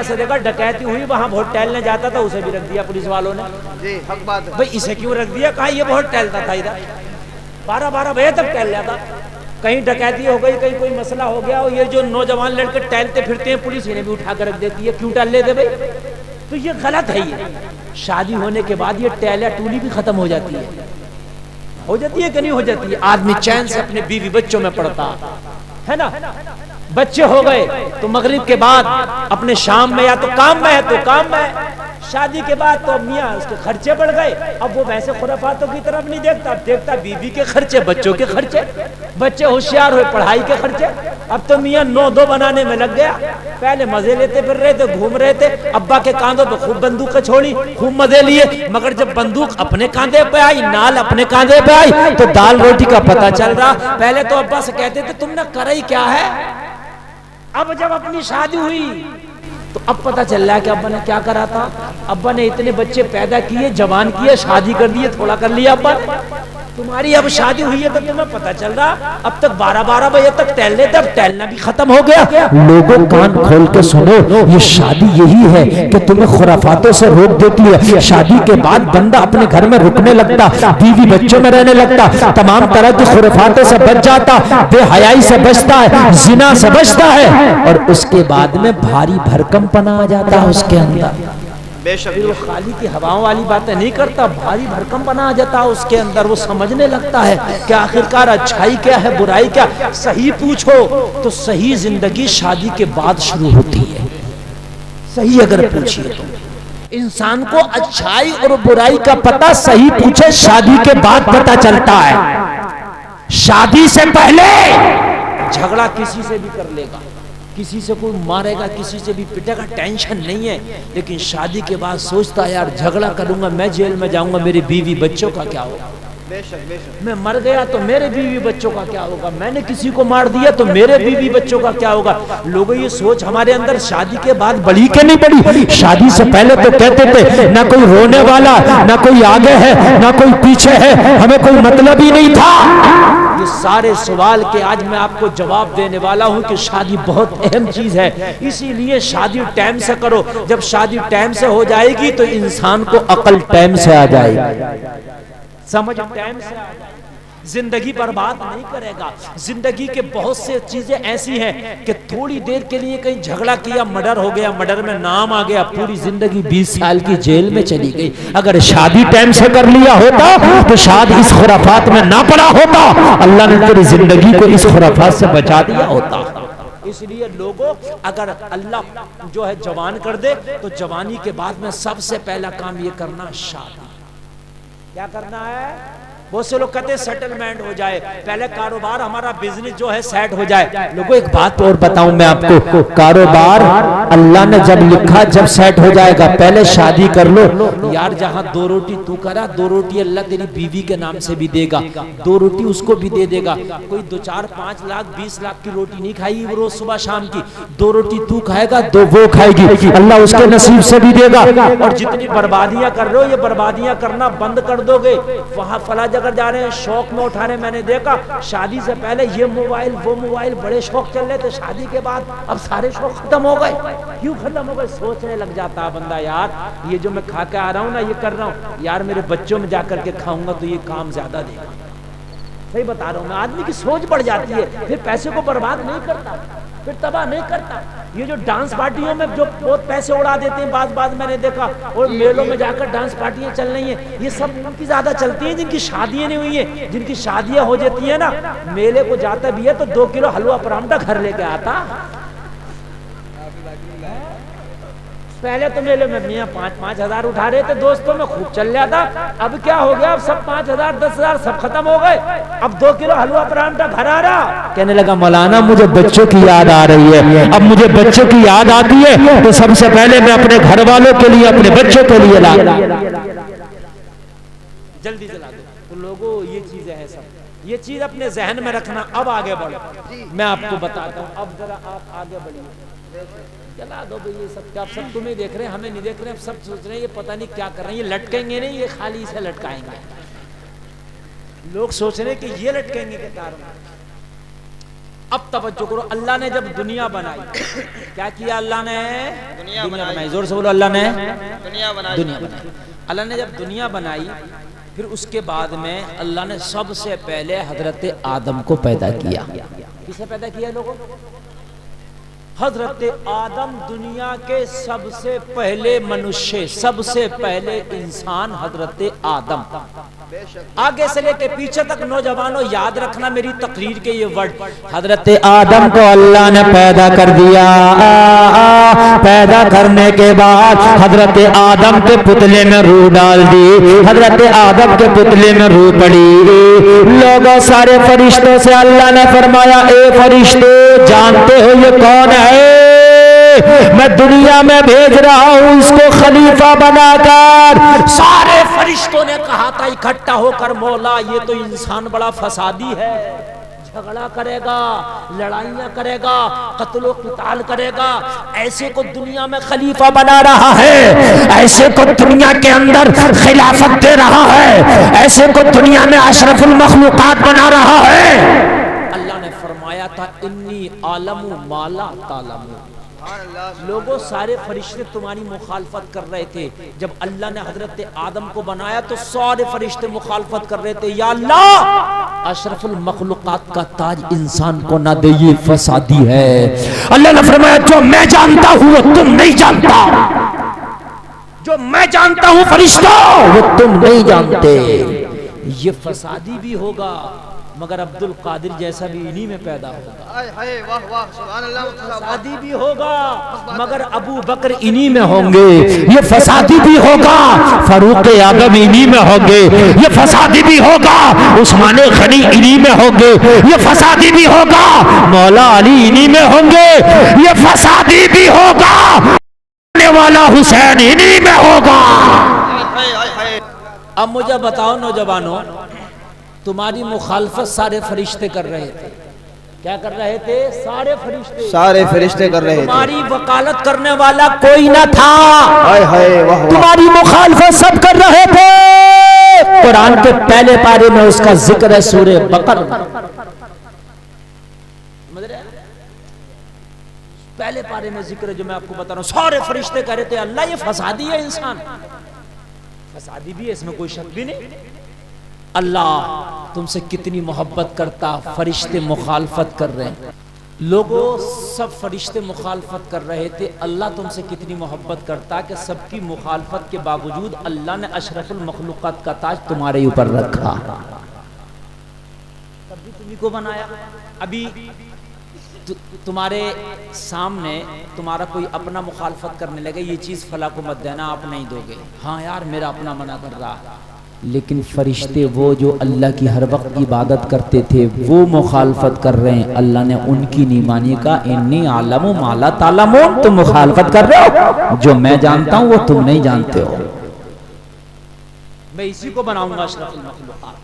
यहाँ से देखा डकैती हुई, वहाँ वोट टहलने जाता था, उसे भी रख दिया पुलिस वालों ने। जी हक बात है भाई इसे क्यों रख दिया? कहा ये बहुत टहलता था, इधर 12-12 बजे तक टहल जाता। कहीं डकैती हो गई, कहीं कोई मसला हो गया, और ये जो नौजवान लड़के टहलते फिरते हैं, पुलिस इन्हें भी उठा कर रख देती है। क्यों टहल लेते भाई? तो ये गलत है। ये शादी होने के बाद ये टहला टूली भी खत्म हो जाती है कि नहीं हो जाती है? आदमी चैन से अपने बीवी बच्चों में पड़ता है ना। बच्चे हो गए तो मगरिब के बाद अपने शाम में या तो काम में है तो काम में, शादी के बाद तो मियाँ उसके खर्चे बढ़ गए। अब वो वैसे खुराफातों की तरफ नहीं देखता, अब देखता बीवी के खर्चे, बच्चों के खर्चे। बच्चे होशियार हुए, पढ़ाई के खर्चे। अब तो मियाँ 9-2 बनाने में लग गया। पहले मजे लेते फिर रहे थे, घूम रहे थे, अब्बा के कांधों पे खूब बंदूक छोड़ी, खूब मजे लिए। मगर जब बंदूक अपने कांधे पे आई, नाल अपने कांधे पे आई, तो दाल रोटी का पता चल रहा। पहले तो अब्बा से कहते थे तुमने करा ही क्या है। अब जब अपनी शादी हुई तो अब पता चल रहा है कि अब्बा ने क्या करा था। अब्बा ने इतने बच्चे पैदा किए, जवान किए, शादी कर दिए, थोड़ा कर लिया अब्बा ने। तुम्हारी अब शादी हुई है तो तुम्हें पता चल रहा। अब तक 12-12 बजे तक टहल लेते, अब टहलना भी खत्म हो गया। लोगों कान खोल के सुनो, ये शादी यही है कि तुम्हें खुराफातों से रोक देती है। शादी के बाद बंदा अपने घर में रुकने लगता, बीवी बच्चों में रहने लगता, तमाम तरह की खुराफातों से बच जाता, बेहयाई से बचता है, जिना से बचता है, और उसके बाद में भारी भरकमपना आ जाता है उसके अंदर। बेशक वो खाली की हवाओं वाली बातें नहीं करता, भारी भरकम बना आ जाता उसके अंदर। वो समझने लगता है कि आखिरकार अच्छाई क्या है, बुराई क्या। सही पूछो तो सही जिंदगी शादी के बाद शुरू होती है। सही अगर पूछिए तो इंसान को अच्छाई और बुराई का पता सही पूछे शादी के बाद पता चलता है। शादी से पहले झगड़ा किसी से भी कर लेगा, किसी से कोई मारेगा, किसी से भी पिटेगा, टेंशन नहीं है। लेकिन शादी के बाद सोचता है यार झगड़ा करूंगा, मैं जेल में जाऊंगा, मेरी बीवी बच्चों का क्या होगा। बेशक बेशक। मैं मर गया तो मेरे बीवी बच्चों का क्या होगा। मैंने किसी को मार दिया तो मेरे बीवी बच्चों का क्या होगा। लोगों ये सोच हमारे अंदर शादी के बाद बड़ी के नहीं पड़ी। शादी से पहले तो कहते थे ना कोई रोने वाला, ना कोई आगे है, ना कोई पीछे है, हमें कोई मतलब ही नहीं था। ये सारे सवाल के आज मैं आपको जवाब देने वाला हूं कि शादी बहुत अहम चीज है। इसीलिए शादी टाइम से करो। जब शादी टाइम से हो जाएगी तो इंसान को अकल टाइम से आ जाएगी, समझ टाइम से आ जाएगी। जिंदगी बर्बाद नहीं करेगा। जिंदगी के बहुत से चीजें ऐसी हैं कि थोड़ी देर के लिए कहीं झगड़ा किया, मर्डर हो गया, मर्डर में नाम आ गया, पूरी जिंदगी 20 साल की जेल में चली गई। अगर शादी टाइम से कर लिया होता तो शायद इस खुराफात में ना पड़ा होता। अल्लाह ने तेरी जिंदगी को इस खुराफात से बचा दिया होता। इसलिए लोगों अगर अल्लाह जो है जवान कर दे तो जवानी के बाद में सबसे पहला काम ये करना, शादी। क्या करना है? बहुत से लोग कहते हैं सेटलमेंट हो जाए, पहले कारोबार हमारा बिजनेस जो है सेट हो जाए। लोगों एक बात और बताऊं मैं आपको, कारोबार अल्लाह ने जब लिखा जब सेट हो जाएगा, पहले शादी कर लो। यार जहां 2 रोटी तू करा, 2 रोटी अल्लाह तेरी बीवी के नाम से भी देगा, 2 रोटी उसको भी दे देगा। कोई 2, 4, 5 लाख 20 लाख की रोटी नहीं खाएगी वो रोज सुबह शाम की, 2 रोटी तू खाएगा, 2 वो खाएगी, अल्लाह उसके नसीब से भी देगा। और जितनी बर्बादियां कर रहे हो, ये बर्बादियां करना बंद कर दोगे। वहां फला अगर जा रहे हैं शौक में उठा रहे, मैंने देखा शादी से पहले ये मोबाइल वो मोबाइल बड़े शौक चल रहे थे, शादी के बाद अब सारे शौक खत्म हो गए। क्यों खत्म हो गए? सोचने लग जाता है बंदा, यार ये जो मैं खा के आ रहा हूँ ना, ये कर रहा हूँ, यार मेरे बच्चों में जाकर के खाऊंगा तो ये काम ज्यादा देगा। सही बता रहा हूँ मैं। आदमी की सोच बढ़ जाती है, फिर पैसे को बर्बाद नहीं करता, फिर तबाह नहीं करता। ये जो डांस पार्टियों में जो बहुत पैसे उड़ा देते हैं, बात मैंने देखा, और मेलों में जाकर डांस पार्टियां चल रही हैं, ये सब उनकी ज्यादा चलती हैं जिनकी शादियां नहीं हुई हैं। जिनकी शादियां हो जाती है ना, मेले को जाता भी है तो 2 किलो हलवा परांठा घर लेके आता। पहले तो मेले में मियाँ 5-5 हजार उठा रहे थे, दोस्तों में खूब चल रहा था। अब क्या हो गया? अब सब 5 हजार 10 हजार सब खत्म हो गए। अब 2 किलो हलवा परांठा घर आ रहा। कहने लगा मौलाना मुझे बच्चों की याद आ रही है। अब मुझे बच्चों की याद आती है तो सबसे पहले मैं अपने घर वालों के लिए, अपने बच्चों के लिए ला जल्दी जला दो। तो लोगों ये चीजें है सब, ये चीज अपने जहन में रखना। अब आगे बढ़ो, मैं आपको बताता हूँ। अब जरा आप आगे बढ़िए, जला दो भाई ये सब। क्या सब तुम्हें देख रहे हैं, हमें नहीं देख रहे हैं। अब सब सोच रहे हैं ये पता नहीं क्या कर रहे हैं, ये लटकेंगे नहीं, ये खाली से लटकाएंगे। लोग सोच रहे हैं कि ये लटकेंगे के कारण। अब तवज्जो करो, अल्लाह ने जब दुनिया बनाई, क्या किया अल्लाह ने? दुनिया बनाई। जोर से बोलो, अल्लाह ने दुनिया बनाई। अल्लाह ने जब दुनिया बनाई, फिर उसके बाद में अल्लाह ने सबसे पहले हजरत आदम को पैदा किया। किसे पैदा किया लोगों? हजरत आदम दुनिया के सबसे पहले मनुष्य, सबसे पहले इंसान हजरत आदम। आगे से लेके पीछे तक नौजवानों याद रखना मेरी तकरीर के ये वर्ड। हजरत आदम को अल्लाह ने पैदा कर दिया। पैदा करने के बाद हजरत आदम के पुतले में रूह डाल दी। हजरत आदम के पुतले में रूह पड़ी। लोगों सारे फरिश्तों से अल्लाह ने फरमाया, ए फरिश्तों, जानते हो ये कौन है? मैं दुनिया में भेज रहा हूं इसको खलीफा बनाकर। सारे फरिश्तों ने कहा था इकट्ठा होकर, मौला ये तो इंसान बड़ा फसादी है, झगड़ा करेगा, लड़ाइयां करेगा, कत्लो क़िताल करेगा, ऐसे को दुनिया में खलीफा बना रहा है, ऐसे को दुनिया के अंदर खिलाफत दे रहा है, ऐसे को दुनिया में अशरफुल मखलूकात बना रहा है। अल्लाह ने फरमाया था, इन्नी आलमु माला तालमु। लोगों सारे फरिश्ते तुम्हारी मुखालफत कर रहे थे। जब अल्लाह ने हजरत आदम को बनाया तो सारे फरिश्ते मुखालफत कर रहे थे, या अल्लाह अशरफुल मखलूकात का ताज इंसान को ना दे, ये फसादी है। अल्लाह ने फरमाया, जो मैं जानता हूं वो तुम नहीं जानता, जो मैं जानता हूं फरिश्तों वो तुम नहीं जानते। ये फसादी भी होगा मगर अब्दुल कादिर जैसा भी इन्हीं में पैदा होगा। वाह वाह, सुभान अल्लाह। फसादी भी होगा मगर अबू बकर इन्हीं में होंगे। ये फसादी भी होगा, फारूक आजम इन्हीं में होंगे। ये फसादी भी होगा, उस्मान गनी इन्हीं में होंगे। ये फसादी भी होगा, मौला अली इन्हीं में होंगे। ये फसादी भी होगा, वाला हुसैन इन्हीं में होगा। अब मुझे बताओ नौजवानों, तुम्हारी मुखालफत सारे फरिश्ते कर रहे थे। क्या कर रहे थे? सारे फरिश्ते कर रहे थे। तुम्हारी वकालत करने वाला कोई ना था। वाह। तुम्हारी मुखालफत सब कर रहे थे। कुरान के पहले पारे में उसका जिक्र है, सूरे बकर। पहले पारे में जिक्र है जो मैं आपको बता रहा हूं, सारे फरिश्ते कह रहे थे अल्लाह ये फसादी है, इंसान फसादी भी है, इसमें कोई शक भी नहीं। अल्लाह तुमसे कितनी मोहब्बत करता, फरिश्ते मुखालफत कर रहे हैं। लोगों सब फरिश्ते मुखालफत कर रहे थे, अल्लाह तुमसे कितनी मोहब्बत करता कि सबकी मुखालफत के बावजूद अल्लाह ने अशरफुल मखलूकात का ताज तुम्हारे ऊपर रखा, तभी तुम्ही को बनाया। अभी तुम्हारे सामने तुम्हारा कोई अपना मुखालफत करने लगे, ये चीज़ फला को मत देना, आप नहीं दोगे, हाँ यार मेरा अपना मना कर रहा, लेकिन फरिश्ते वो जो अल्लाह की हर वक्त इबादत करते थे वो मुखालफत कर रहे हैं, अल्लाह ने उनकी नहीं मानी का। इन्नी आलमु माला तालमून, तुम मुखालफत कर रहे हो, जो मैं जानता हूं वो तुम नहीं जानते हो। मैं इसी को बनाऊंगा अशरफुल मखलूकात।